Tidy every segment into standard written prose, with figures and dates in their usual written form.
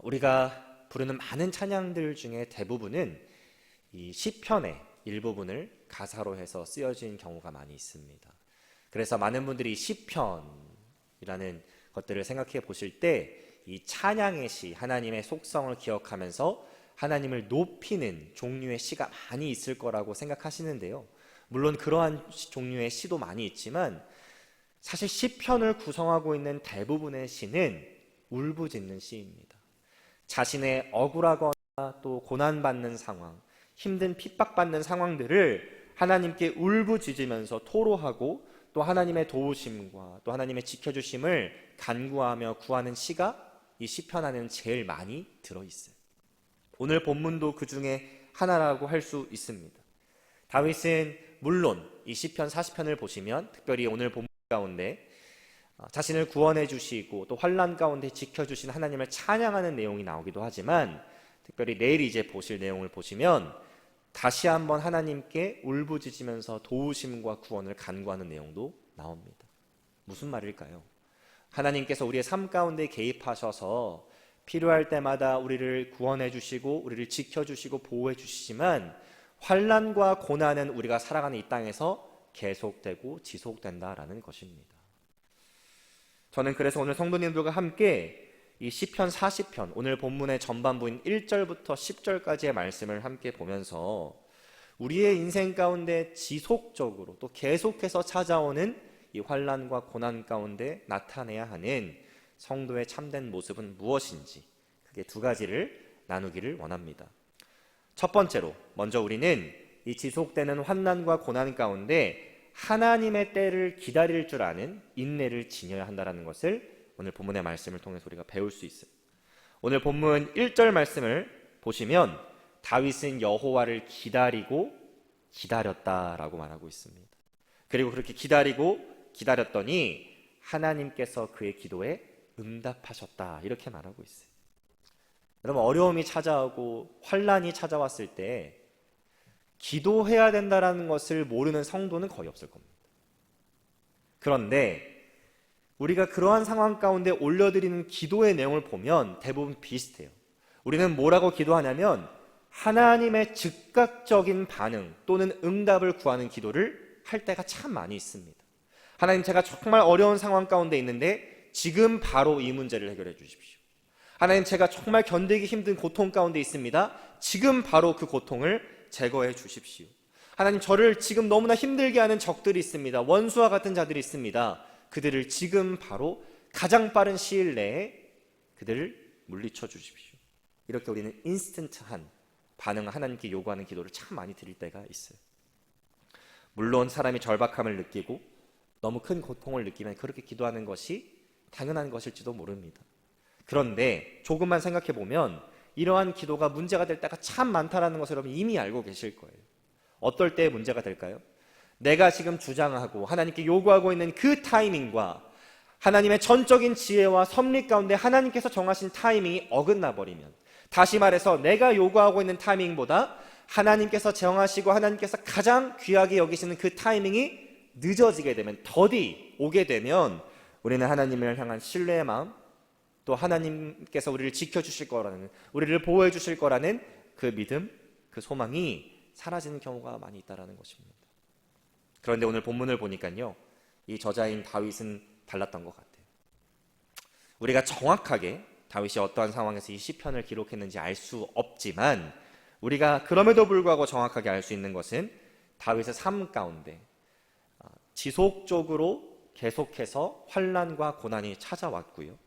우리가 부르는 많은 찬양들 중에 대부분은 이 시편의 일부분을 가사로 해서 쓰여진 경우가 많이 있습니다. 그래서 많은 분들이 시편이라는 것들을 생각해 보실 때 이 찬양의 시, 하나님의 속성을 기억하면서 하나님을 높이는 종류의 시가 많이 있을 거라고 생각하시는데요. 물론 그러한 종류의 시도 많이 있지만 사실 시편을 구성하고 있는 대부분의 시는 울부짖는 시입니다. 자신의 억울하거나 또 고난받는 상황, 힘든 핍박받는 상황들을 하나님께 울부짖으면서 토로하고 또 하나님의 도우심과 또 하나님의 지켜주심을 간구하며 구하는 시가 이 시편 안에는 제일 많이 들어있어요. 오늘 본문도 그 중에 하나라고 할 수 있습니다. 다윗은 물론 이 시편 40편을 보시면 특별히 오늘 본문 가운데 자신을 구원해 주시고 또 환난 가운데 지켜주신 하나님을 찬양하는 내용이 나오기도 하지만 특별히 내일 이제 보실 내용을 보시면 다시 한번 하나님께 울부짖으면서 도우심과 구원을 간구하는 내용도 나옵니다. 무슨 말일까요? 하나님께서 우리의 삶 가운데 개입하셔서 필요할 때마다 우리를 구원해 주시고 우리를 지켜주시고 보호해 주시지만 환난과 고난은 우리가 살아가는 이 땅에서 계속되고 지속된다라는 것입니다. 저는 그래서 오늘 성도님들과 함께 이 시편 40편 오늘 본문의 전반부인 1절부터 10절까지의 말씀을 함께 보면서 우리의 인생 가운데 지속적으로 또 계속해서 찾아오는 이 환난과 고난 가운데 나타내야 하는 성도의 참된 모습은 무엇인지 크게 두 가지를 나누기를 원합니다. 첫 번째로 먼저 우리는 이 지속되는 환난과 고난 가운데 하나님의 때를 기다릴 줄 아는 인내를 지녀야 한다는 것을 오늘 본문의 말씀을 통해서 우리가 배울 수 있어요. 오늘 본문 1절 말씀을 보시면 다윗은 여호와를 기다리고 기다렸다라고 말하고 있습니다. 그리고 그렇게 기다렸더니 하나님께서 그의 기도에 응답하셨다 이렇게 말하고 있어요. 여러분, 어려움이 찾아오고 환난이 찾아왔을 때 기도해야 된다는 것을 모르는 성도는 거의 없을 겁니다. 그런데 우리가 그러한 상황 가운데 올려드리는 기도의 내용을 보면 대부분 비슷해요. 우리는 뭐라고 기도하냐면 하나님의 즉각적인 반응 또는 응답을 구하는 기도를 할 때가 참 많이 있습니다. 하나님, 제가 정말 어려운 상황 가운데 있는데 지금 바로 이 문제를 해결해 주십시오. 하나님, 제가 정말 견디기 힘든 고통 가운데 있습니다. 지금 바로 그 고통을 제거해 주십시오. 하나님, 저를 지금 너무나 힘들게 하는 적들이 있습니다. 원수와 같은 자들이 있습니다. 그들을 지금 바로 가장 빠른 시일 내에 그들을 물리쳐 주십시오. 이렇게 우리는 인스턴트한 반응을 하나님께 요구하는 기도를 참 많이 드릴 때가 있어요. 물론 사람이 절박함을 느끼고 너무 큰 고통을 느끼면 그렇게 기도하는 것이 당연한 것일지도 모릅니다. 그런데 조금만 생각해 보면 이러한 기도가 문제가 될 때가 참 많다는 것을 여러분 이미 알고 계실 거예요. 어떨 때 문제가 될까요? 내가 지금 주장하고 하나님께 요구하고 있는 그 타이밍과 하나님의 전적인 지혜와 섭리 가운데 하나님께서 정하신 타이밍이 어긋나 버리면, 다시 말해서 내가 요구하고 있는 타이밍보다 하나님께서 정하시고 하나님께서 가장 귀하게 여기시는 그 타이밍이 늦어지게 되면, 더디 오게 되면 우리는 하나님을 향한 신뢰의 마음, 또 하나님께서 우리를 지켜주실 거라는, 우리를 보호해 주실 거라는 그 믿음, 그 소망이 사라지는 경우가 많이 있다는 것입니다. 그런데 오늘 본문을 보니까요, 이 저자인 다윗은 달랐던 것 같아요. 우리가 정확하게 다윗이 어떠한 상황에서 이 시편을 기록했는지 알 수 없지만 우리가 그럼에도 불구하고 정확하게 알 수 있는 것은 다윗의 삶 가운데 지속적으로 계속해서 환난과 고난이 찾아왔고요.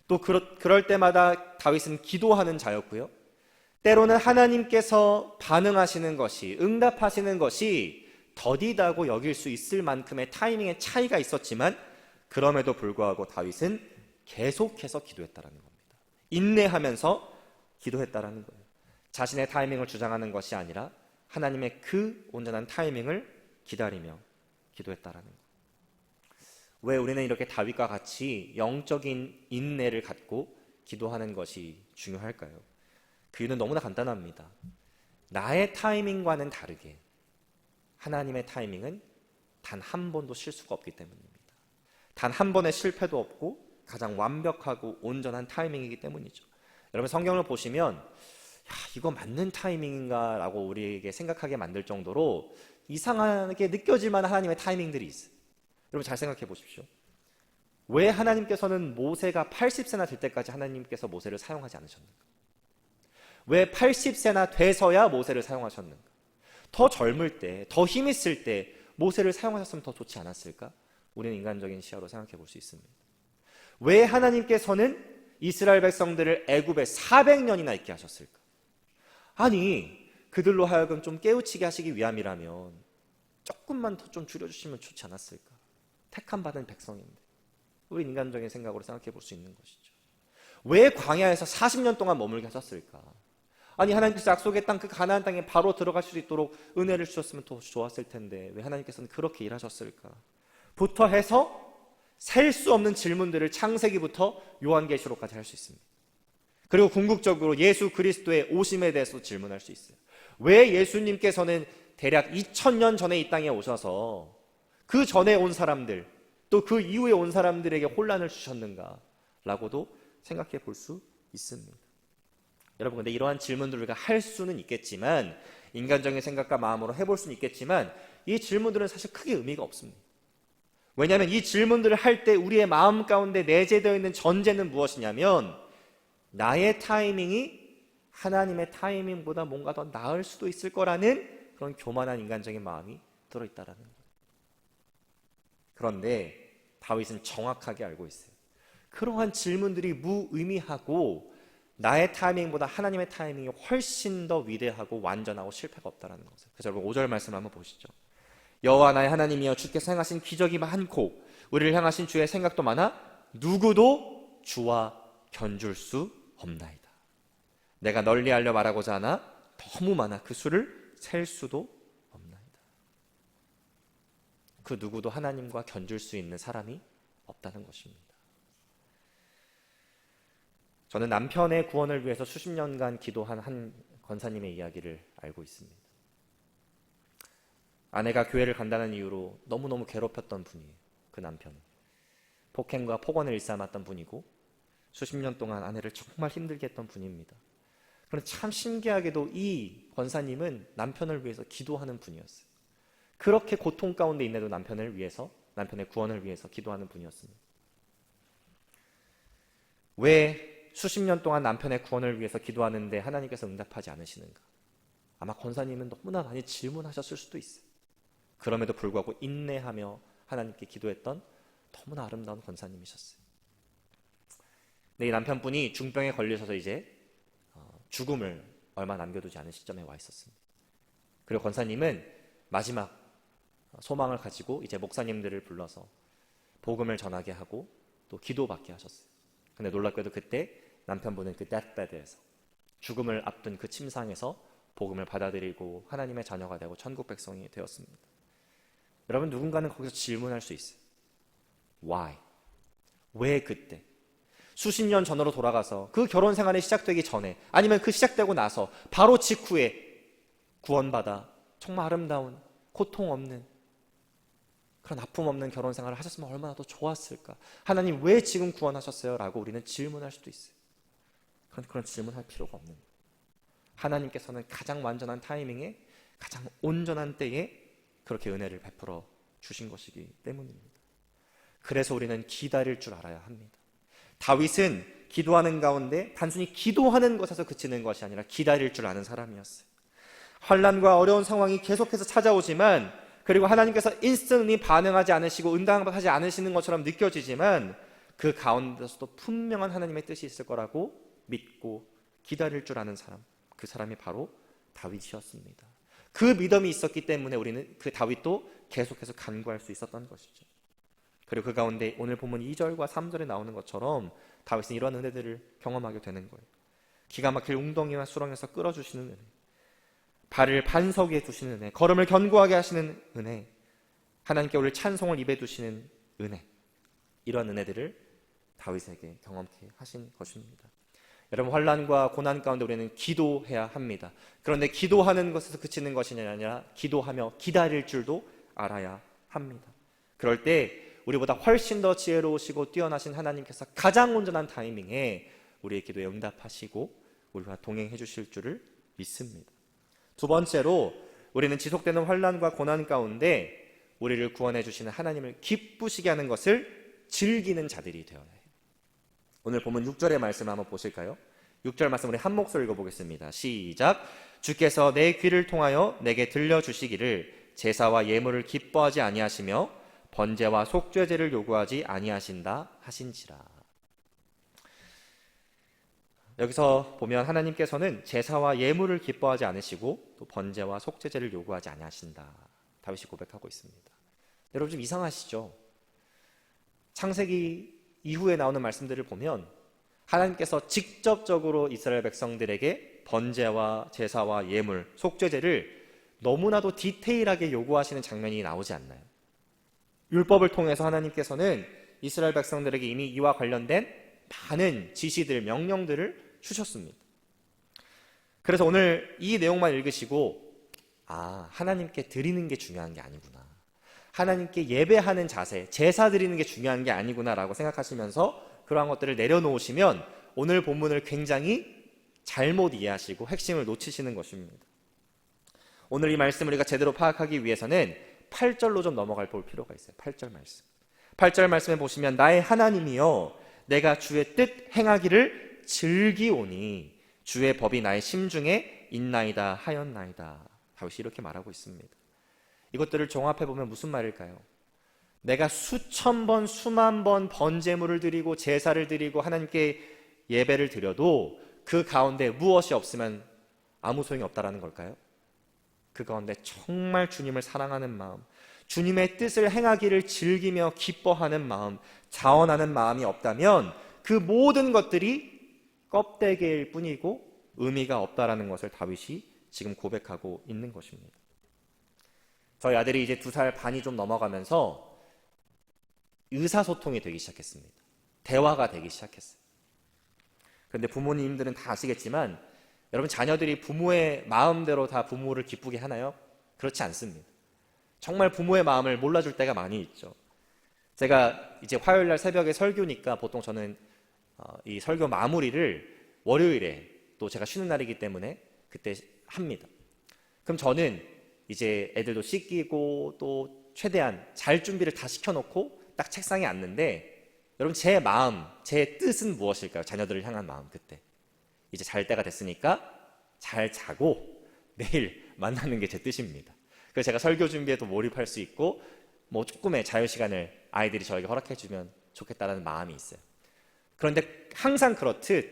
또 그럴 때마다 다윗은 기도하는 자였고요. 때로는 하나님께서 반응하시는 것이, 응답하시는 것이 더디다고 여길 수 있을 만큼의 타이밍의 차이가 있었지만 그럼에도 불구하고 다윗은 계속해서 기도했다는 겁니다. 인내하면서 기도했다는 거예요. 자신의 타이밍을 주장하는 것이 아니라 하나님의 그 온전한 타이밍을 기다리며 기도했다는 거예요. 왜 우리는 이렇게 다윗과 같이 영적인 인내를 갖고 기도하는 것이 중요할까요? 그 이유는 너무나 간단합니다. 나의 타이밍과는 다르게 하나님의 타이밍은 단 한 번도 실수가 없기 때문입니다. 단 한 번의 실패도 없고 가장 완벽하고 온전한 타이밍이기 때문이죠. 여러분 성경을 보시면 이거 맞는 타이밍인가 라고 우리에게 생각하게 만들 정도로 이상하게 느껴질 만한 하나님의 타이밍들이 있어요. 여러분 잘 생각해 보십시오. 왜 하나님께서는 모세가 80세나 될 때까지 하나님께서 모세를 사용하지 않으셨는가? 왜 80세나 돼서야 모세를 사용하셨는가? 더 젊을 때, 더 힘 있을 때 모세를 사용하셨으면 더 좋지 않았을까? 우리는 인간적인 시야로 생각해 볼 수 있습니다. 왜 하나님께서는 이스라엘 백성들을 애굽에 400년이나 있게 하셨을까? 아니, 그들로 하여금 좀 깨우치게 하시기 위함이라면 조금만 더 좀 줄여주시면 좋지 않았을까? 택함 받은 백성인데. 우리 인간적인 생각으로 생각해 볼 수 있는 것이죠. 왜 광야에서 40년 동안 머물게 하셨을까? 아니, 하나님께서 약속의 땅, 그 가나안 땅에 바로 들어갈 수 있도록 은혜를 주셨으면 더 좋았을 텐데 왜 하나님께서는 그렇게 일하셨을까? 부터 해서 셀 수 없는 질문들을 창세기부터 요한계시록까지 할 수 있습니다. 그리고 궁극적으로 예수 그리스도의 오심에 대해서 질문할 수 있어요. 왜 예수님께서는 대략 2000년 전에 이 땅에 오셔서 그 전에 온 사람들, 또 그 이후에 온 사람들에게 혼란을 주셨는가? 라고도 생각해 볼 수 있습니다. 여러분, 근데 이러한 질문들을 우리가 할 수는 있겠지만, 인간적인 생각과 마음으로 해볼 수는 있겠지만, 이 질문들은 사실 크게 의미가 없습니다. 왜냐하면 이 질문들을 할 때 우리의 마음 가운데 내재되어 있는 전제는 무엇이냐면, 나의 타이밍이 하나님의 타이밍보다 뭔가 더 나을 수도 있을 거라는 그런 교만한 인간적인 마음이 들어있다라는 거예요. 그런데 다윗은 정확하게 알고 있어요. 그러한 질문들이 무의미하고 나의 타이밍보다 하나님의 타이밍이 훨씬 더 위대하고 완전하고 실패가 없다는 것을. 그래서 여러분 5절 말씀 한번 보시죠. 여호와 나의 하나님이여 주께서 행하신 기적이 많고 우리를 향하신 주의 생각도 많아 누구도 주와 견줄 수 없나이다. 내가 널리 알려 말하고자 하나 너무 많아 그 수를 셀 수도 없나이다. 그 누구도 하나님과 견줄 수 있는 사람이 없다는 것입니다. 저는 남편의 구원을 위해서 수십 년간 기도한 한 권사님의 이야기를 알고 있습니다. 아내가 교회를 간다는 이유로 너무너무 괴롭혔던 분이에요. 그 남편은 폭행과 폭언을 일삼았던 분이고 수십 년 동안 아내를 정말 힘들게 했던 분입니다. 그런데 참 신기하게도 이 권사님은 남편을 위해서 기도하는 분이었어요. 그렇게 고통 가운데 있는데도 남편을 위해서, 남편의 구원을 위해서 기도하는 분이었습니다. 왜 수십 년 동안 남편의 구원을 위해서 기도하는데 하나님께서 응답하지 않으시는가? 아마 권사님은 너무나 많이 질문하셨을 수도 있어요. 그럼에도 불구하고 인내하며 하나님께 기도했던 너무나 아름다운 권사님이셨어요. 근데 이 남편분이 중병에 걸리셔서 이제 죽음을 얼마 남겨두지 않은 시점에 와 있었습니다. 그리고 권사님은 마지막 소망을 가지고 이제 목사님들을 불러서 복음을 전하게 하고 또 기도받게 하셨어요. 근데 놀랍게도 그때 남편분은 그 데스베드에서 죽음을 앞둔 그 침상에서 복음을 받아들이고 하나님의 자녀가 되고 천국 백성이 되었습니다. 여러분, 누군가는 거기서 질문할 수 있어요. Why? 왜 그때? 수십 년 전으로 돌아가서 그 결혼 생활이 시작되기 전에 아니면 그 시작되고 나서 바로 직후에 구원받아 정말 아름다운 고통 없는 그런 아픔 없는 결혼 생활을 하셨으면 얼마나 더 좋았을까? 하나님 왜 지금 구원하셨어요? 라고 우리는 질문할 수도 있어요. 그런 질문할 필요가 없는 거예요. 하나님께서는 가장 완전한 타이밍에 가장 온전한 때에 그렇게 은혜를 베풀어 주신 것이기 때문입니다. 그래서 우리는 기다릴 줄 알아야 합니다. 다윗은 기도하는 가운데 단순히 기도하는 것에서 그치는 것이 아니라 기다릴 줄 아는 사람이었어요. 환난과 어려운 상황이 계속해서 찾아오지만 그리고 하나님께서 인스턴트ली 반응하지 않으시고 응답하지 않으시는 것처럼 느껴지지만 그 가운데서도 분명한 하나님의 뜻이 있을 거라고 믿고 기다릴 줄 아는 사람, 그 사람이 바로 다윗이었습니다. 그 믿음이 있었기 때문에 우리는 그 다윗도 계속해서 간구할 수 있었던 것이죠. 그리고 그 가운데 오늘 본문 2절과 3절에 나오는 것처럼 다윗은 이런 은혜들을 경험하게 되는 거예요. 기가 막힐 웅덩이와 수렁에서 끌어주시는 은혜, 발을 반석 위에 두시는 은혜, 걸음을 견고하게 하시는 은혜, 하나님께 우리를 찬송을 입에 두시는 은혜, 이런 은혜들을 다윗에게 경험케 하신 것입니다. 여러분, 환난과 고난 가운데 우리는 기도해야 합니다. 그런데 기도하는 것에서 그치는 것이 아니라 기도하며 기다릴 줄도 알아야 합니다. 그럴 때 우리보다 훨씬 더 지혜로우시고 뛰어나신 하나님께서 가장 온전한 타이밍에 우리의 기도에 응답하시고 우리와 동행해 주실 줄을 믿습니다. 두 번째로 우리는 지속되는 환난과 고난 가운데 우리를 구원해 주시는 하나님을 기쁘시게 하는 것을 즐기는 자들이 되어야 해요. 오늘 본문 6절의 말씀을 한번 보실까요? 6절 말씀 우리 한 목소리 읽어보겠습니다. 시작. 주께서 내 귀를 통하여 내게 들려주시기를 제사와 예물을 기뻐하지 아니하시며 번제와 속죄제를 요구하지 아니하신다 하신지라. 여기서 보면 하나님께서는 제사와 예물을 기뻐하지 않으시고 또 번제와 속죄제를 요구하지 아니하신다, 다윗이 고백하고 있습니다. 여러분 좀 이상하시죠? 창세기 이후에 나오는 말씀들을 보면 하나님께서 직접적으로 이스라엘 백성들에게 번제와 제사와 예물, 속죄제를 너무나도 디테일하게 요구하시는 장면이 나오지 않나요? 율법을 통해서 하나님께서는 이스라엘 백성들에게 이미 이와 관련된 많은 지시들, 명령들을 주셨습니다. 그래서 오늘 이 내용만 읽으시고 하나님께 드리는 게 중요한 게 아니구나, 하나님께 예배하는 자세, 제사 드리는 게 중요한 게 아니구나 라고 생각하시면서 그러한 것들을 내려놓으시면 오늘 본문을 굉장히 잘못 이해하시고 핵심을 놓치시는 것입니다. 오늘 이 말씀을 우리가 제대로 파악하기 위해서는 8절로 좀 넘어갈 볼 필요가 있어요. 8절 말씀. 8절 말씀에 보시면 나의 하나님이여 내가 주의 뜻 행하기를 즐기오니 주의 법이 나의 심중에 있나이다 하였나이다. 다윗이 이렇게 말하고 있습니다. 이것들을 종합해보면 무슨 말일까요? 내가 수천 번, 수만 번 번제물을 드리고 제사를 드리고 하나님께 예배를 드려도 그 가운데 무엇이 없으면 아무 소용이 없다라는 걸까요? 그 가운데 정말 주님을 사랑하는 마음, 주님의 뜻을 행하기를 즐기며 기뻐하는 마음, 자원하는 마음이 없다면 그 모든 것들이 껍데기일 뿐이고 의미가 없다라는 것을 다윗이 지금 고백하고 있는 것입니다. 저희 아들이 이제 2살 반이 좀 넘어가면서 의사소통이 되기 시작했습니다. 대화가 되기 시작했어요. 그런데 부모님들은 다 아시겠지만 여러분, 자녀들이 부모의 마음대로 다 부모를 기쁘게 하나요? 그렇지 않습니다. 정말 부모의 마음을 몰라줄 때가 많이 있죠. 제가 이제 화요일날 새벽에 설교니까 보통 저는 이 설교 마무리를 월요일에 또 제가 쉬는 날이기 때문에 그때 합니다. 그럼 저는 이제 애들도 씻기고 또 최대한 잘 준비를 다 시켜놓고 딱 책상에 앉는데, 여러분 제 마음, 제 뜻은 무엇일까요? 자녀들을 향한 마음. 그때 이제 잘 때가 됐으니까 잘 자고 내일 만나는 게 제 뜻입니다. 그래서 제가 설교 준비에도 몰입할 수 있고 뭐 조금의 자유시간을 아이들이 저에게 허락해주면 좋겠다라는 마음이 있어요. 그런데 항상 그렇듯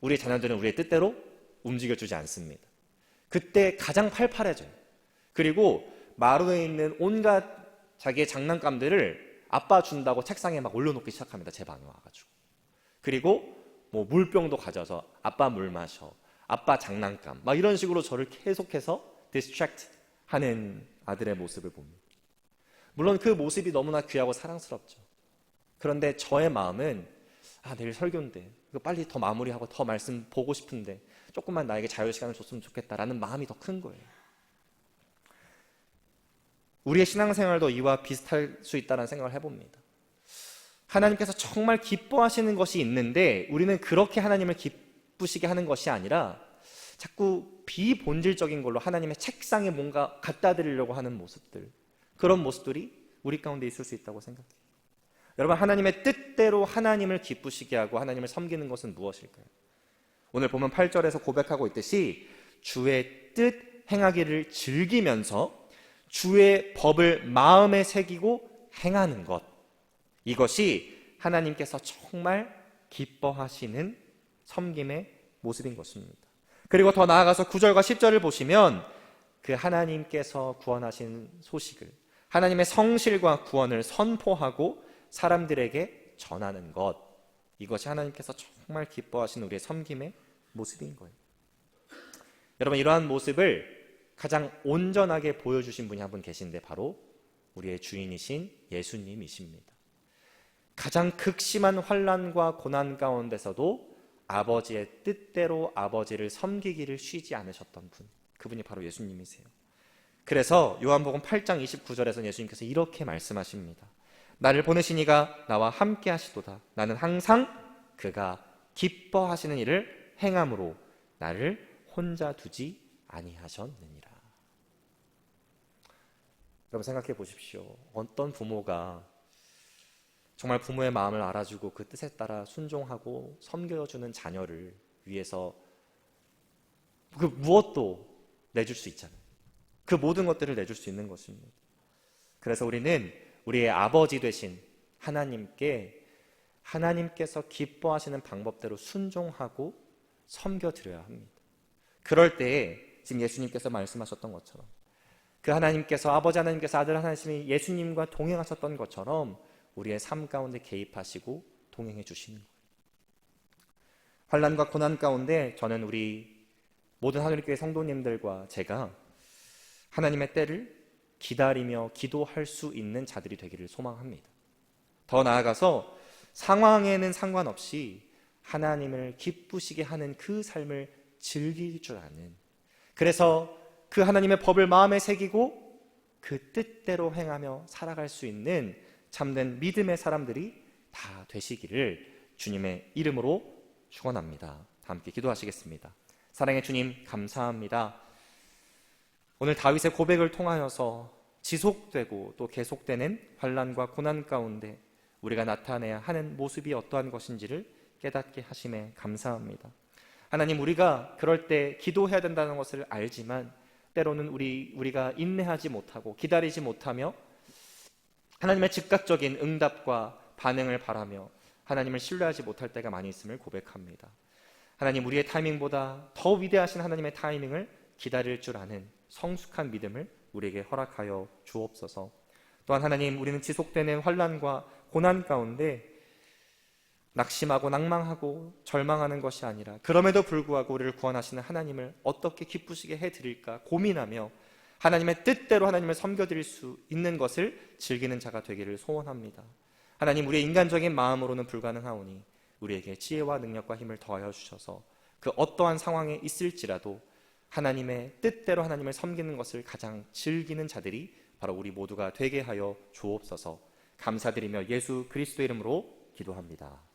우리 자녀들은 우리의 뜻대로 움직여주지 않습니다. 그때 가장 팔팔해져요. 그리고 마루에 있는 온갖 자기의 장난감들을 아빠 준다고 책상에 막 올려놓기 시작합니다. 제 방에 와가지고. 그리고 뭐 물병도 가져서 아빠 물 마셔, 아빠 장난감, 막 이런 식으로 저를 계속해서 디스트랙트 하는 아들의 모습을 봅니다. 물론 그 모습이 너무나 귀하고 사랑스럽죠. 그런데 저의 마음은 내일 설교인데 이거 빨리 더 마무리하고 더 말씀 보고 싶은데 조금만 나에게 자유시간을 줬으면 좋겠다라는 마음이 더 큰 거예요. 우리의 신앙생활도 이와 비슷할 수 있다는 생각을 해봅니다. 하나님께서 정말 기뻐하시는 것이 있는데 우리는 그렇게 하나님을 기쁘시게 하는 것이 아니라 자꾸 비본질적인 걸로 하나님의 책상에 뭔가 갖다 드리려고 하는 모습들, 그런 모습들이 우리 가운데 있을 수 있다고 생각해요. 여러분, 하나님의 뜻대로 하나님을 기쁘시게 하고 하나님을 섬기는 것은 무엇일까요? 오늘 보면 8절에서 고백하고 있듯이 주의 뜻 행하기를 즐기면서 주의 법을 마음에 새기고 행하는 것, 이것이 하나님께서 정말 기뻐하시는 섬김의 모습인 것입니다. 그리고 더 나아가서 9절과 10절을 보시면 그 하나님께서 구원하신 소식을, 하나님의 성실과 구원을 선포하고 사람들에게 전하는 것, 이것이 하나님께서 정말 기뻐하시는 우리의 섬김의 모습인 거예요. 여러분, 이러한 모습을 가장 온전하게 보여주신 분이 한 분 계신데 바로 우리의 주인이신 예수님이십니다. 가장 극심한 환난과 고난 가운데서도 아버지의 뜻대로 아버지를 섬기기를 쉬지 않으셨던 분, 그분이 바로 예수님이세요. 그래서 요한복음 8장 29절에서 예수님께서 이렇게 말씀하십니다. 나를 보내신 이가 나와 함께 하시도다. 나는 항상 그가 기뻐하시는 일을 행함으로 나를 혼자 두지 아니하셨느니라. 여러분 생각해 보십시오. 어떤 부모가 정말 부모의 마음을 알아주고 그 뜻에 따라 순종하고 섬겨주는 자녀를 위해서 그 무엇도 내줄 수 있잖아요. 그 모든 것들을 내줄 수 있는 것입니다. 그래서 우리는 우리의 아버지 되신 하나님께서 기뻐하시는 방법대로 순종하고 섬겨드려야 합니다. 그럴 때에 지금 예수님께서 말씀하셨던 것처럼 그 하나님께서, 아버지 하나님께서 아들 하나님이 예수님과 동행하셨던 것처럼 우리의 삶 가운데 개입하시고 동행해 주시는 거예요. 환난과 고난 가운데 저는 우리 모든 하늘교회 성도님들과 제가 하나님의 때를 기다리며 기도할 수 있는 자들이 되기를 소망합니다. 더 나아가서 상황에는 상관없이 하나님을 기쁘시게 하는 그 삶을 즐길 줄 아는, 그래서 그 하나님의 법을 마음에 새기고 그 뜻대로 행하며 살아갈 수 있는 참된 믿음의 사람들이 다 되시기를 주님의 이름으로 축원합니다. 함께 기도하시겠습니다. 사랑의 주님, 감사합니다. 오늘 다윗의 고백을 통하여서 지속되고 또 계속되는 환난과 고난 가운데 우리가 나타내야 하는 모습이 어떠한 것인지를 깨닫게 하심에 감사합니다. 하나님, 우리가 그럴 때 기도해야 된다는 것을 알지만 때로는 우리가 인내하지 못하고 기다리지 못하며 하나님의 즉각적인 응답과 반응을 바라며 하나님을 신뢰하지 못할 때가 많이 있음을 고백합니다. 하나님, 우리의 타이밍보다 더 위대하신 하나님의 타이밍을 기다릴 줄 아는 성숙한 믿음을 우리에게 허락하여 주옵소서. 또한 하나님, 우리는 지속되는 환난과 고난 가운데 낙심하고 낭망하고 절망하는 것이 아니라 그럼에도 불구하고 우리를 구원하시는 하나님을 어떻게 기쁘시게 해드릴까 고민하며 하나님의 뜻대로 하나님을 섬겨드릴 수 있는 것을 즐기는 자가 되기를 소원합니다. 하나님, 우리의 인간적인 마음으로는 불가능하오니 우리에게 지혜와 능력과 힘을 더하여 주셔서 그 어떠한 상황에 있을지라도 하나님의 뜻대로 하나님을 섬기는 것을 가장 즐기는 자들이 바로 우리 모두가 되게 하여 주옵소서. 감사드리며 예수 그리스도의 이름으로 기도합니다.